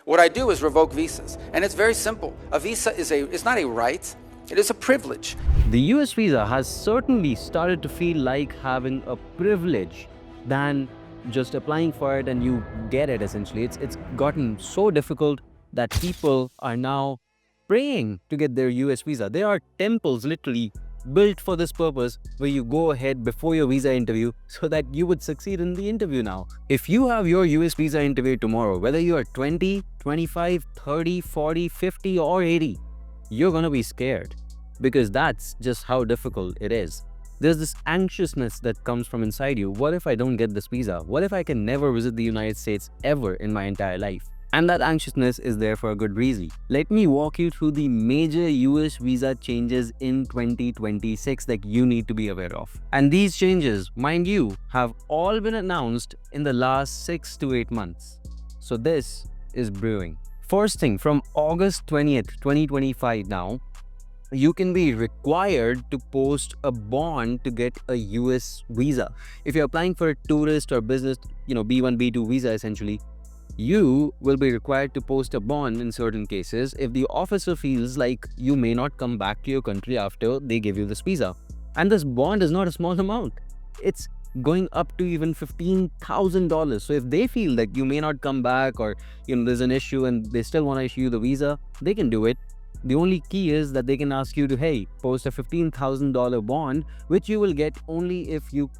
What I do is revoke visas, and it's very simple. A visa is not a right, it is a privilege. The US visa has certainly started to feel like having a privilege than just applying for it and you get it essentially. It's gotten so difficult that people are now praying to get their US visa. There are temples literally built for this purpose where you go ahead before your visa interview so that you would succeed in the interview now. If you have your US visa interview tomorrow, whether you are 20, 25, 30, 40, 50 or 80, you're gonna be scared because that's just how difficult it is. There's this anxiousness that comes from inside you. What if I don't get this visa? What if I can never visit the United States ever in my entire life? And that anxiousness is there for a good reason. Let me walk you through the major US visa changes in 2026 that you need to be aware of. And these changes, mind you, have all been announced in the last 6 to 8 months. So this is brewing. First thing, from August 20th, 2025 now, you can be required to post a bond to get a US visa. If you're applying for a tourist or business, B1, B2 visa essentially, you will be required to post a bond in certain cases if the officer feels like you may not come back to your country after they give you this visa. And this bond is not a small amount. It's going up to even $15,000. So if they feel that you may not come back or there's an issue and they still want to issue you the visa, they can do it. The only key is that they can ask you to, post a $15,000 bond, which you will get only if you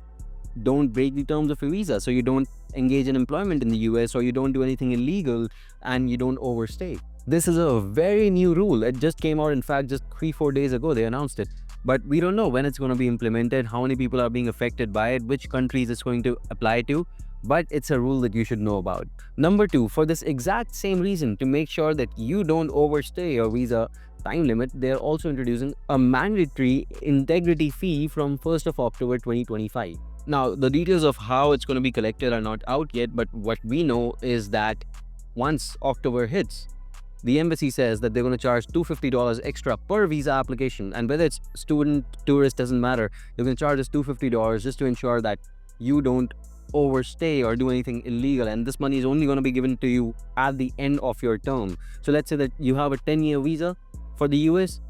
don't break the terms of your visa. So you don't engage in employment in the US or you don't do anything illegal and you don't overstay. This is a very new rule. It just came out, in fact, just 3-4 days ago, they announced it. But we don't know when it's going to be implemented, how many people are being affected by it, which countries it's going to apply to. But it's a rule that you should know about. Number 2, for this exact same reason, to make sure that you don't overstay your visa time limit, they're also introducing a mandatory integrity fee from 1st of October 2025. Now, the details of how it's going to be collected are not out yet, but what we know is that once October hits, the embassy says that they're going to charge $250 extra per visa application. And whether it's student, tourist, doesn't matter. They're going to charge us $250 just to ensure that you don't overstay or do anything illegal, and this money is only going to be given to you at the end of your term. So let's say that you have a 10-year visa for the US.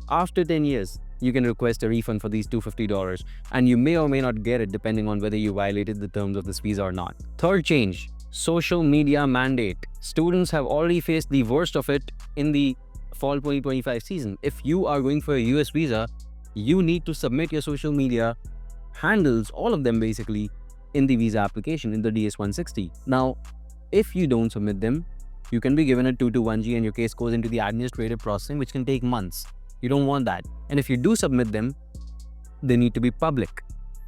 After 10 years, you can request a refund for these $250, and you may or may not get it depending on whether you violated the terms of this visa or not. Third change, social media mandate. Students have already faced the worst of it in the fall 2025 season. If you are going for a US visa, you need to submit your social media handles, all of them basically, in the visa application, in the DS-160. Now, if you don't submit them, you can be given a 221G and your case goes into the administrative processing, which can take months. You don't want that. And if you do submit them, they need to be public.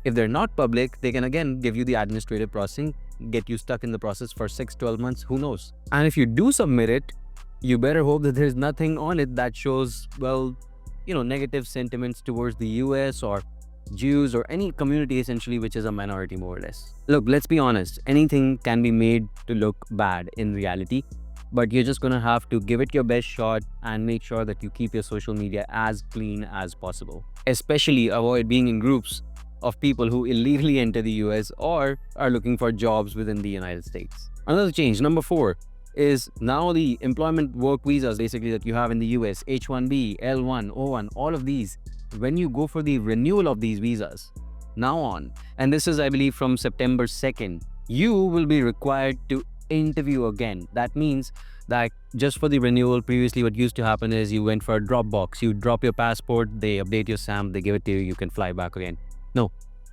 If they're not public, they can again give you the administrative processing, get you stuck in the process for 6-12 months, who knows. And if you do submit it, you better hope that there's nothing on it that shows, negative sentiments towards the US or Jews or any community essentially which is a minority more or less. Look, let's be honest, anything can be made to look bad in reality, but you're just gonna have to give it your best shot and make sure that you keep your social media as clean as possible. Especially avoid being in groups of people who illegally enter the US or are looking for jobs within the United States. Another change, number 4, is now the employment work visas basically that you have in the US, H1B, L1, O1, all of these. When you go for the renewal of these visas, now on, and this is I believe from September 2nd, you will be required to interview again. That means that just for the renewal, previously what used to happen is you went for a drop box, you drop your passport, they update your stamp, they give it to you, you can fly back again.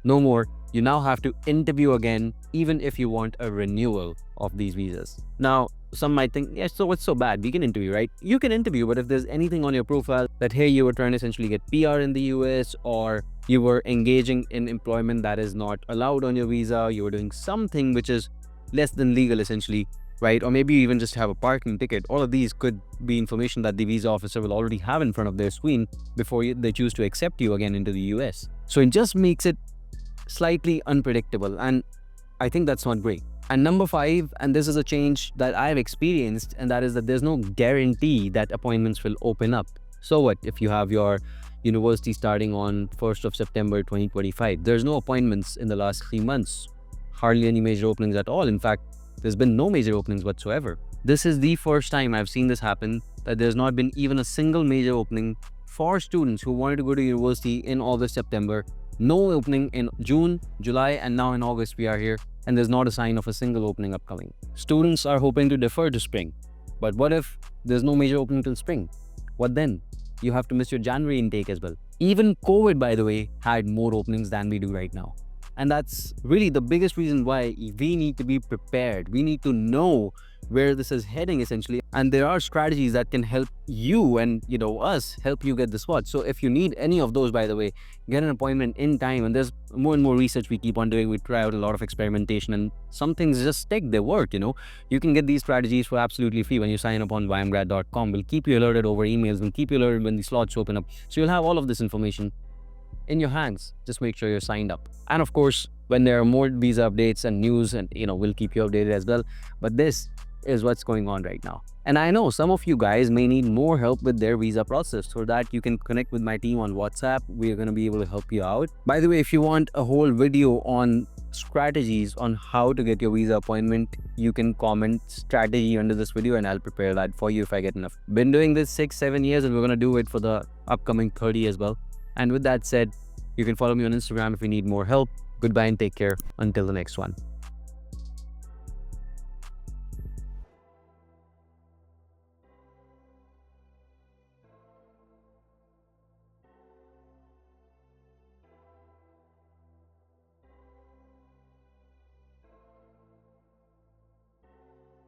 No more. You now have to interview again, even if you want a renewal of these visas. Now, some might think, yeah, so what's so bad? We can interview, right? You can interview, but if there's anything on your profile that, hey, you were trying to essentially get PR in the US, or you were engaging in employment that is not allowed on your visa, you were doing something which is less than legal essentially, right? Or maybe you even just have a parking ticket. All of these could be information that the visa officer will already have in front of their screen before they choose to accept you again into the US. So it just makes it slightly unpredictable, and I think that's not great. And number 5, and this is a change that I've experienced, and that is that there's no guarantee that appointments will open up. So what if you have your university starting on 1st of September 2025? There's no appointments in the last 3 months, hardly any major openings at all. In fact, there's been no major openings whatsoever. This is the first time I've seen this happen, that there's not been even a single major opening for students who wanted to go to university in August, September. No opening in June, July, and now in August we are here, and there's not a sign of a single opening upcoming. Students are hoping to defer to spring. But what if there's no major opening till spring? What then? You have to miss your January intake as well. Even COVID, by the way, had more openings than we do right now. And that's really the biggest reason why we need to be prepared. We need to know where this is heading essentially. And there are strategies that can help you and us help you get the spot. So if you need any of those, by the way, get an appointment in time. And there's more and more research we keep on doing. We try out a lot of experimentation, and some things just stick, they work. You can get these strategies for absolutely free when you sign up on YMGrad.com. We'll keep you alerted over emails. We'll keep you alerted when the slots open up. So you'll have all of this information in your hands. Just make sure you're signed up. And of course, when there are more visa updates and news, and we'll keep you updated as well. But this is what's going on right now. And I know some of you guys may need more help with their visa process. So that you can connect with my team on WhatsApp. We're going to be able to help you out. By the way, if you want a whole video on strategies on how to get your visa appointment, you can comment strategy under this video and I'll prepare that for you if I get enough. Been doing this 6-7 years, and we're going to do it for the upcoming 30 as well. And with that said, you can follow me on Instagram if you need more help. Goodbye and take care. Until the next one.